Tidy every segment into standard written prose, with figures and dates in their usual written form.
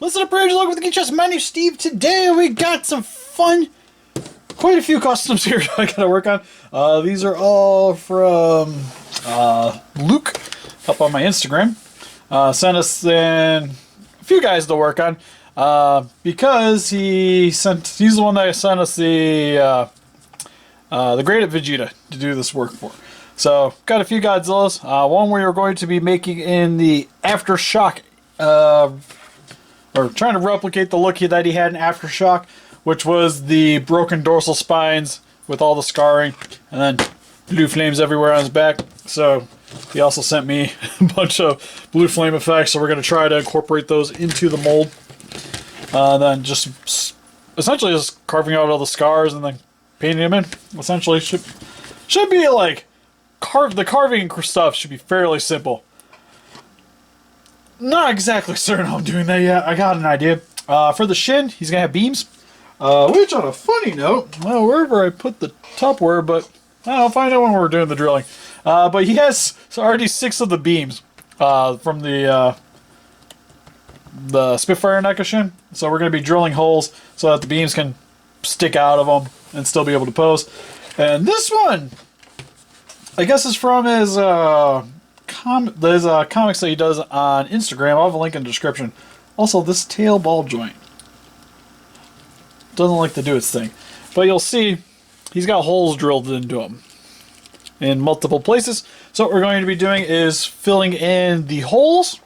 Listen up, Rage, welcome to the Geek Chest. My name's Steve. Today we got some fun, quite a few customs here I gotta work on. These are all from Luke, up on my Instagram. Sent us in a few guys to work on because he's the one that sent us the Great at Vegeta to do this work for. So got a few Godzillas. One we are going to be making in the Aftershock. Or trying to replicate the look that he had in Aftershock, which was the broken dorsal spines with all the scarring, and then blue flames everywhere on his back. So he also sent me a bunch of blue flame effects, so we're going to try to incorporate those into the mold. Then just essentially just carving out all the scars and then painting them in. Essentially should be like the carving stuff should be fairly simple. Not exactly certain how I'm doing that yet. I got an idea. For the Shin, he's going to have beams. Which, on a funny note, well, wherever I put the Tupperware, but I'll find out when we're doing the drilling. But he has already 6 of the beams from the Spitfire NECA Shin. So we're going to be drilling holes so that the beams can stick out of them and still be able to pose. And this one, I guess, is from his... there's comics that he does on Instagram. I'll have a link in the description. Also, this tail ball joint doesn't like to do its thing, but you'll see he's got holes drilled into him in multiple places. So what we're going to be doing is filling in the holes,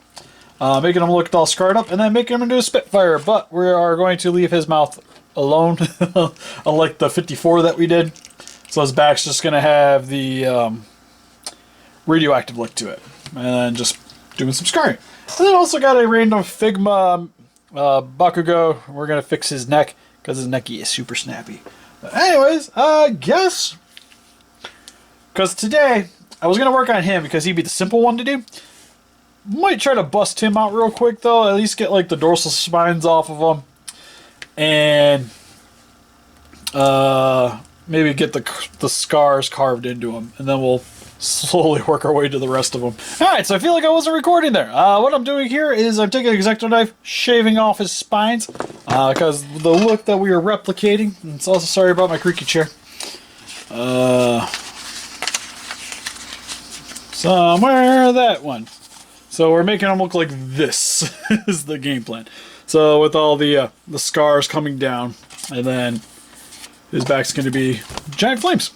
making them look all scarred up, and then making him into a Spitfire. But we are going to leave his mouth alone, unlike the 54 that we did. So his back's just going to have the radioactive look to it, and then just doing some scarring. And then also got a random Figma Bakugo. We're gonna fix his neck because his necky is super snappy. But anyways, I guess because today I was gonna work on him because he'd be the simple one to do. Might try to bust him out real quick though. At least get like the dorsal spines off of him, and maybe get the scars carved into him, and then we'll slowly work our way to the rest of them. Alright, so I feel like I wasn't recording there. What I'm doing here is I'm taking an X-Acto knife, shaving off his spines, because the look that we are replicating, and it's also sorry about my creaky chair. Somewhere that one. So we're making them look like this is the game plan. So with all the scars coming down, and then his back's going to be giant flames.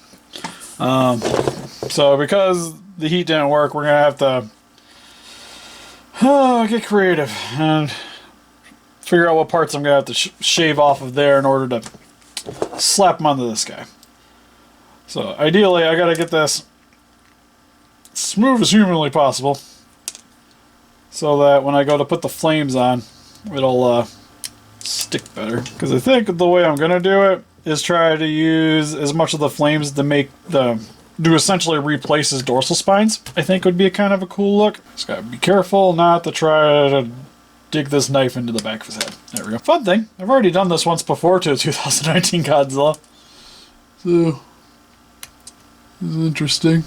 So because the heat didn't work, we're going to have to get creative and figure out what parts I'm going to have to shave off of there in order to slap them onto this guy. So ideally, I got to get this smooth as humanly possible so that when I go to put the flames on, it'll stick better. Because I think the way I'm going to do it is try to use as much of the flames to essentially replace his dorsal spines. I think would be a kind of a cool look. Just gotta be careful not to try to dig this knife into the back of his head. There we go. Fun thing, I've already done this once before to a 2019 Godzilla. So, this is interesting.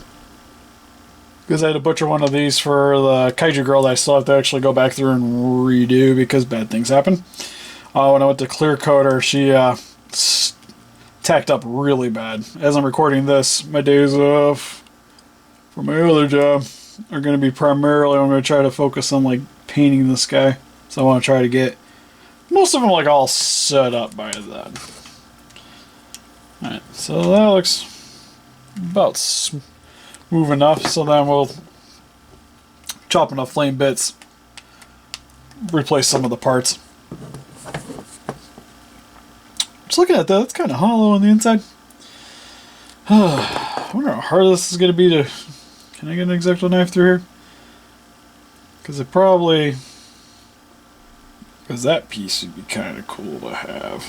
Because I had to butcher one of these for the Kaiju Girl that I still have to actually go back through and redo because bad things happen. When I went to clear coat her, she tacked up really bad. As I'm recording this, my days off for my other job are going to be primarily, I'm going to try to focus on like painting this guy. So I want to try to get most of them like all set up by then. Alright, so that looks about smooth enough. So then we'll chop enough flame bits, replace some of the parts. Just looking at that, it's kind of hollow on the inside. I wonder how hard this is going to be to... Can I get an X-Acto knife through here? Because it probably... Because that piece would be kind of cool to have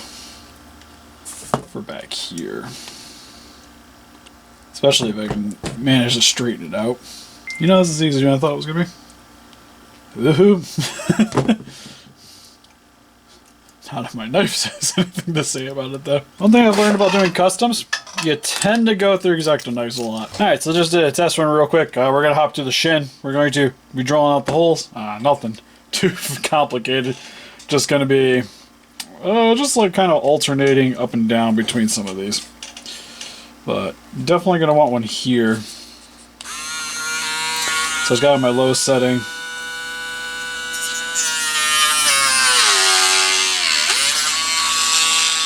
for back here. Especially if I can manage to straighten it out. You know, this is easier than I thought it was going to be. Woohoo! Not if my knife says anything to say about it, though. One thing I've learned about doing customs, you tend to go through X-Acto knives a lot. Alright, so just did a test run real quick. We're going to hop to the Shin. We're going to be drilling out the holes. Nothing too complicated. just going to be just like kind of alternating up and down between some of these. But definitely going to want one here. So I've got my low setting.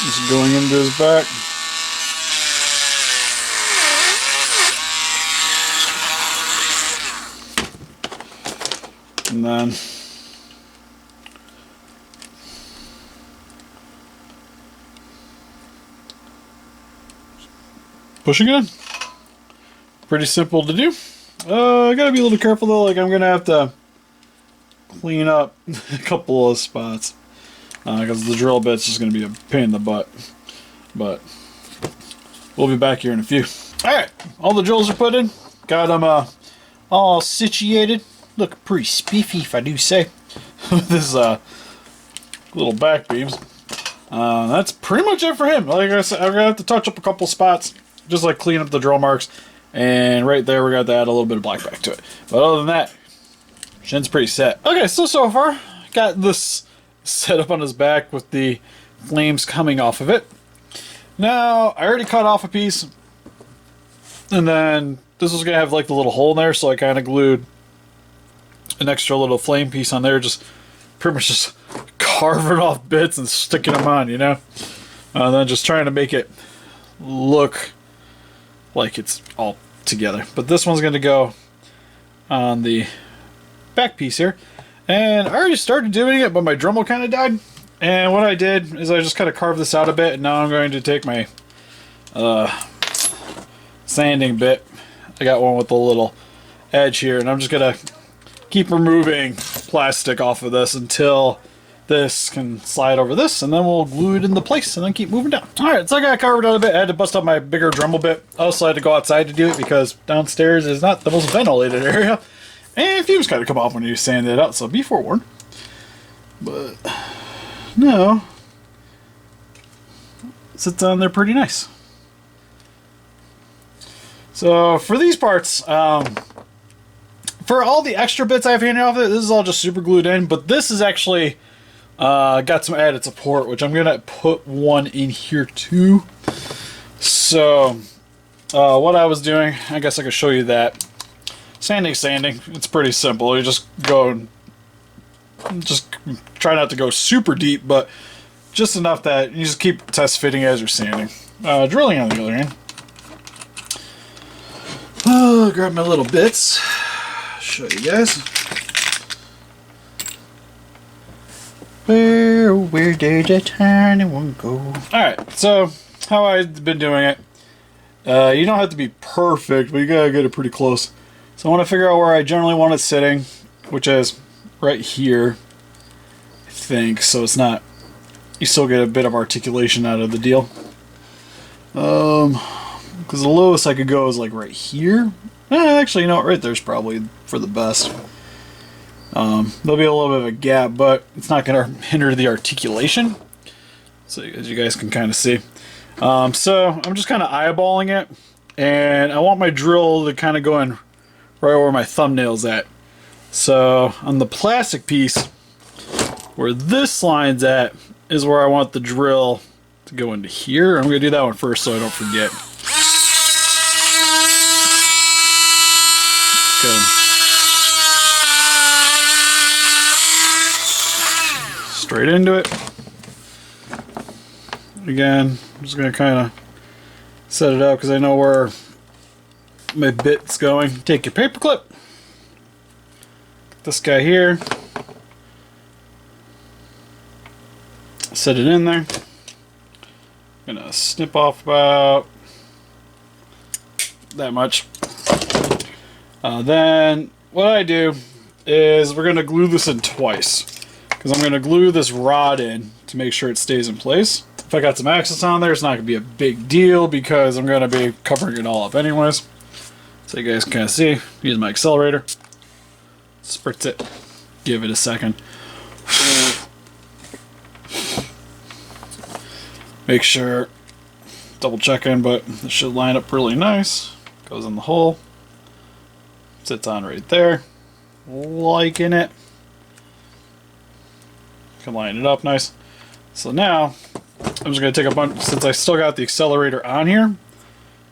Just going into his back. And then pushing it in. Pretty simple to do. I gotta be a little careful though, like I'm gonna have to clean up a couple of spots because the drill bit's just gonna be a pain in the butt. But we'll be back here in a few. Alright, all the drills are put in. Got them all situated. Look pretty spiffy, if I do say. With this little back beams. That's pretty much it for him. Like I said, I'm gonna have to touch up a couple spots, just like clean up the drill marks, and right there we got to add a little bit of black back to it. But other than that, Shin's pretty set. Okay, so far got this set up on his back with the flames coming off of it. Now I already cut off a piece, and then this was gonna have like the little hole in there, so I kind of glued an extra little flame piece on there, just pretty much just carving off bits and sticking them on, you know? Then just trying to make it look like it's all together. But this one's going to go on the back piece here. And I already started doing it, but my Dremel kind of died. And what I did is I just kind of carved this out a bit, and now I'm going to take my sanding bit. I got one with a little edge here, and I'm just going to keep removing plastic off of this until this can slide over this, and then we'll glue it into place and then keep moving down. Alright, so I got carved out a bit. I had to bust up my bigger Dremel bit. I also had to go outside to do it because downstairs is not the most ventilated area. And fumes kind of come off when you sand it out, so be forewarned. But no, it sits on there pretty nice. So for these parts, for all the extra bits I have handed off it, this is all just super glued in, but this is actually got some added support, which I'm gonna put one in here too. So what I was doing, I guess I could show you that. Sanding, it's pretty simple. You just go and just try not to go super deep, but just enough that you just keep test fitting as you're sanding. Drilling on the other hand. Grab my little bits. Show you guys. Where did the tiny one go? Alright, so how I've been doing it. You don't have to be perfect, but you gotta get it pretty close. So I want to figure out where I generally want it sitting, which is right here, I think, so it's not, you still get a bit of articulation out of the deal. Because the lowest I could go is like right here. Actually, you know what, right there's probably for the best. There'll be a little bit of a gap, but it's not going to hinder the articulation. So as you guys can kind of see. So I'm just kind of eyeballing it, and I want my drill to kind of go in right where my thumbnail's at. So on the plastic piece, where this line's at, is where I want the drill to go into here. I'm going to do that one first so I don't forget. Good. Straight into it. Again, I'm just going to kind of set it up because I know where my bit's going. Take your paper clip. This guy here. Set it in there. I'm gonna snip off about that much. Then what I do is we're gonna glue this in twice, because I'm gonna glue this rod in to make sure it stays in place. If I got some access on there, it's not gonna be a big deal because I'm gonna be covering it all up anyways. So you guys can kind of see. Use my accelerator. Spritz it. Give it a second. Make sure, double checking, but it should line up really nice. Goes in the hole. Sits on right there. Liking it. Can line it up nice. So now, I'm just going to take a bunch, since I still got the accelerator on here,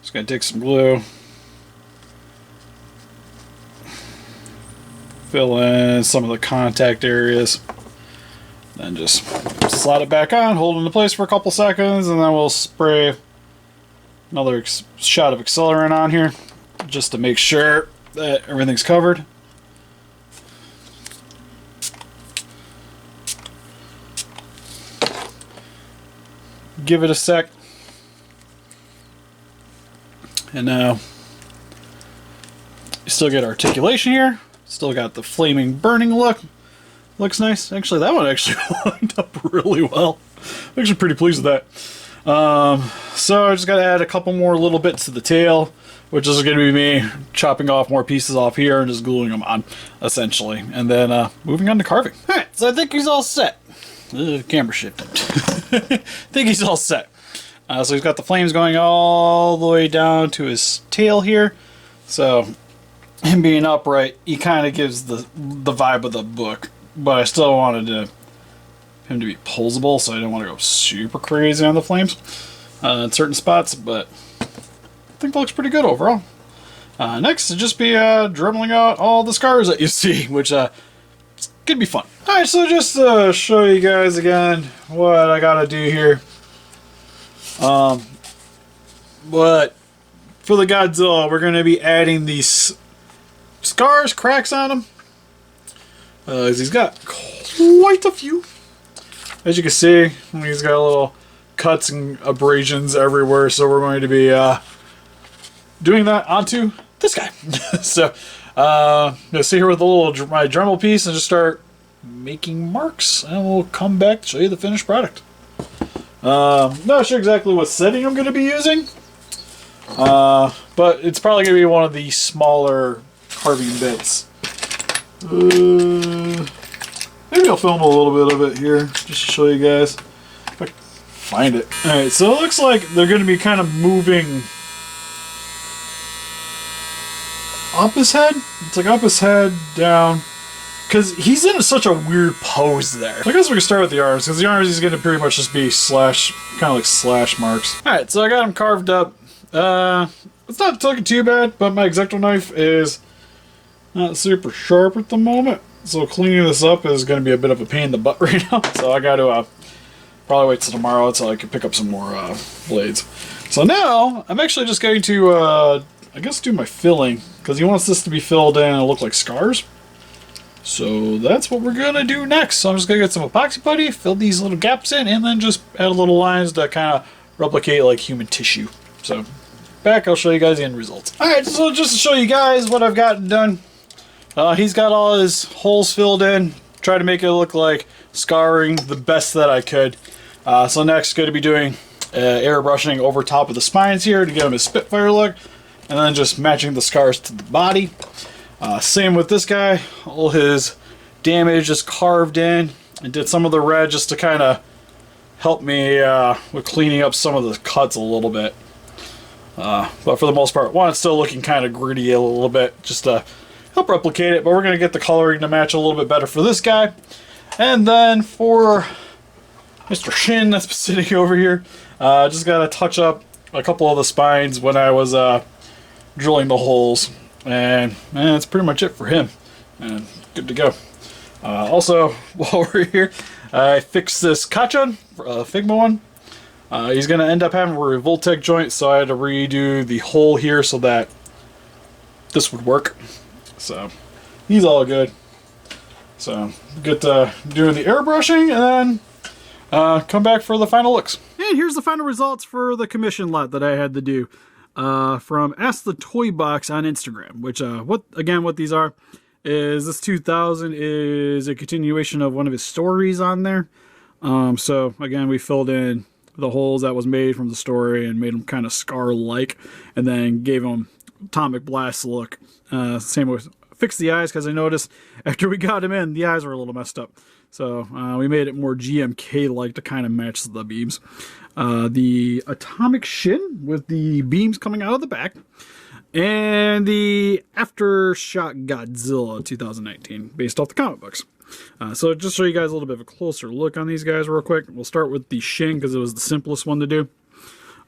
just going to take some glue, fill in some of the contact areas, then just slide it back on, hold it into place for a couple seconds, and then we'll spray another shot of accelerant on here, just to make sure that everything's covered. Give it a sec. And now you still get articulation here. Still got the flaming burning look. Looks nice. Actually, that one actually lined up really well. I'm actually pretty pleased with that. So I just got to add a couple more little bits to the tail, which is going to be me chopping off more pieces off here and just gluing them on, essentially. And then moving on to carving. Alright, so I think he's all set. Camera shifted. I think he's all set. So he's got the flames going all the way down to his tail here. So him being upright, he kind of gives the vibe of the book. But I still wanted him to be posable, so I didn't want to go super crazy on the flames in certain spots. But I think that looks pretty good overall. Next, to just be dribbling out all the scars that you see, which could be fun. Alright, so just to show you guys again what I gotta do here. But for the Godzilla, we're gonna be adding these scars, cracks on him. He's got quite a few. As you can see, he's got little cuts and abrasions everywhere, so we're going to be doing that onto this guy. So, you'll see here with a little my Dremel piece and just start making marks, and we'll come back to show you the finished product. Not sure exactly what setting I'm going to be using, but it's probably going to be one of the smaller carving bits. Maybe I'll film a little bit of it here just to show you guys if I can find it. Alright, so it looks like they're going to be kind of moving up his head. It's like up his head, down. Because he's in such a weird pose there. I guess we can start with the arms, because the arms he's going to pretty much just be slash, kind of like slash marks. Alright, so I got him carved up. It's not looking too bad, but my X-Acto knife is not super sharp at the moment. So cleaning this up is going to be a bit of a pain in the butt right now. So I got to probably wait till tomorrow until I can pick up some more blades. So now, I'm actually just going to, I guess, do my filling, because he wants this to be filled in and look like scars. So that's what we're going to do next. So I'm just going to get some epoxy putty, fill these little gaps in, and then just add little lines to kind of replicate like human tissue. So back, I'll show you guys the end results. Alright, so just to show you guys what I've gotten done. He's got all his holes filled in. Try to make it look like scarring the best that I could. So next, going to be doing airbrushing over top of the spines here to give him a Spitfire look. And then just matching the scars to the body. Same with this guy. All his damage is carved in. And did some of the red just to kind of help me with cleaning up some of the cuts a little bit. But for the most part, one, it's still looking kind of gritty a little bit. Just to help replicate it. But we're going to get the coloring to match a little bit better for this guy. And then for Mr. Shin that's sitting over here, just got to touch up a couple of the spines when I was drilling the holes. And that's pretty much it for him. And good to go. Also, while we're here, I fixed this Kachan, Figma one. He's going to end up having a Revoltech joint, so I had to redo the hole here so that this would work. So, he's all good. So, get to doing the airbrushing, and then come back for the final looks. And here's the final results for the commission lot that I had to do. From Ask the Toy Box on Instagram, which, what these are, is this 2000 is a continuation of one of his stories on there. So, again, we filled in the holes that was made from the story and made them kind of scar-like, and then gave them Atomic Blast look. Same with fixed the eyes, because I noticed after we got him in, the eyes were a little messed up. So, we made it more GMK-like to kind of match the beams. The Atomic Shin with the beams coming out of the back, and the Aftershock Godzilla 2019, based off the comic books. So just show you guys a little bit of a closer look on these guys real quick. We'll start with the Shin because it was the simplest one to do.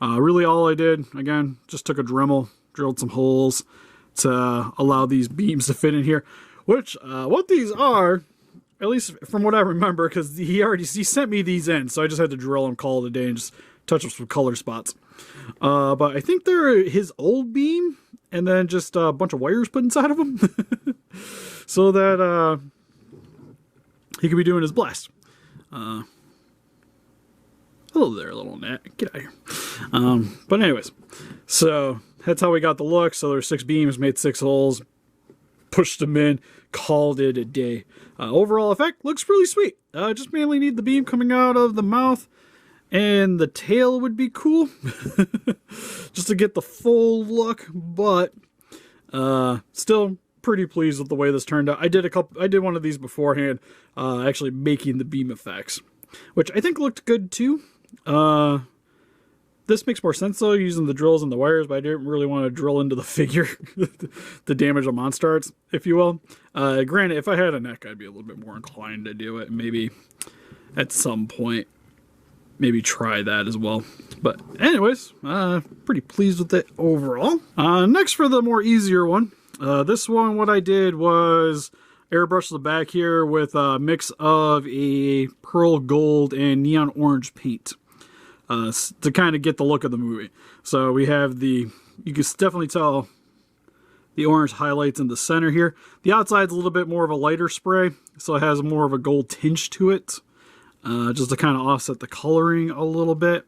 Really all I did, again, just took a Dremel, drilled some holes to allow these beams to fit in here. Which, what these are, at least from what I remember, because he sent me these in, so I just had to drill them, call it a day, and just touch up some color spots. But I think they're his old beam, and then just a bunch of wires put inside of them, so that he could be doing his blast. Hello there, little gnat. Get out of here. But anyways, so that's how we got the look. So there's 6 beams, made 6 holes, pushed them in, called it a day. Overall effect looks really sweet. Just mainly need the beam coming out of the mouth, and the tail would be cool, just to get the full look. But still pretty pleased with the way this turned out. I did one of these beforehand, actually making the beam effects, which I think looked good too. This makes more sense though, using the drills and the wires, but I didn't really want to drill into the figure to damage the MonsterArts, if you will. Granted, if I had a neck, I'd be a little bit more inclined to do it, and maybe at some point, maybe try that as well. But anyways, pretty pleased with it overall. Next for the more easier one. This one, what I did was airbrush the back here with a mix of a pearl gold and neon orange paint to kind of get the look of the movie. So we have you can definitely tell the orange highlights in the center here. The outside's a little bit more of a lighter spray, so it has more of a gold tinge to it, just to kind of offset the coloring a little bit.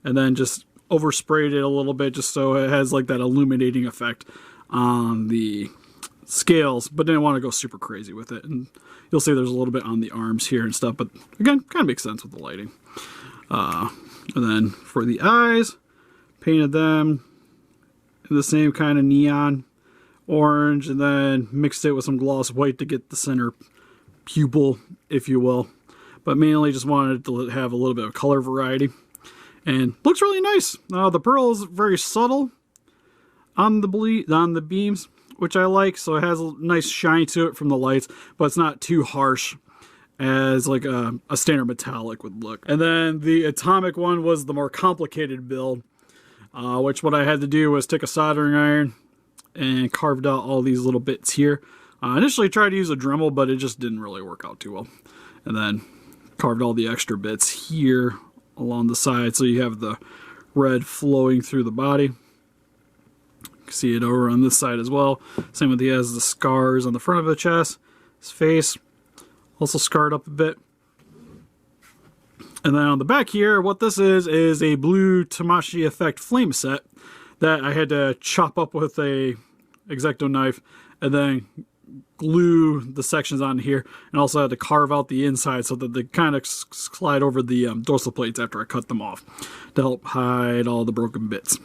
And then just oversprayed it a little bit just so it has like that illuminating effect on the scales, but didn't want to go super crazy with it. And you'll see there's a little bit on the arms here and stuff, but again, kind of makes sense with the lighting. And then for the eyes, painted them in the same kind of neon orange, and then mixed it with some gloss white to get the center pupil, if you will. But mainly just wanted to have a little bit of color variety, and looks really nice. The pearl is very subtle on the beams, which I like, so it has a nice shine to it from the lights, but it's not too harsh as like a standard metallic would look. And then the atomic one was the more complicated build, which what I had to do was take a soldering iron and carved out all these little bits here. Initially tried to use a Dremel, but it just didn't really work out too well. And then carved all the extra bits here along the side, so you have the red flowing through the body. You can see it over on this side as well. Same with he has the scars on the front of the chest, his face also scarred up a bit. And then on the back here, what this is a blue Tamashi effect flame set that I had to chop up with a X-Acto knife and then glue the sections on here, and also had to carve out the inside so that they kind of slide over the dorsal plates after I cut them off to help hide all the broken bits.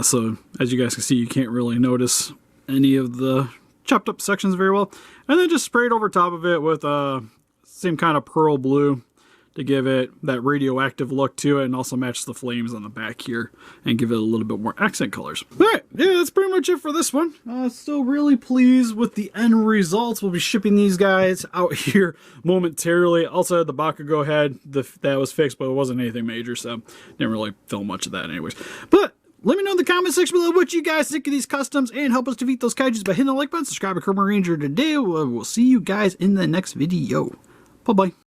So as you guys can see, you can't really notice any of the chopped up sections very well. And then just sprayed over top of it with same kind of pearl blue to give it that radioactive look to it, and also match the flames on the back here and give it a little bit more accent colors. Alright, yeah, that's pretty much it for this one. Still really pleased with the end results. We'll be shipping these guys out here momentarily. Also had the Bakugo head that was fixed, but it wasn't anything major, so didn't really film much of that anyways. But let me know in the comment section below what you guys think of these customs, and help us defeat those kaijus by hitting the like button, subscribe to Chroma Ranger today. We'll see you guys in the next video. Bye-bye.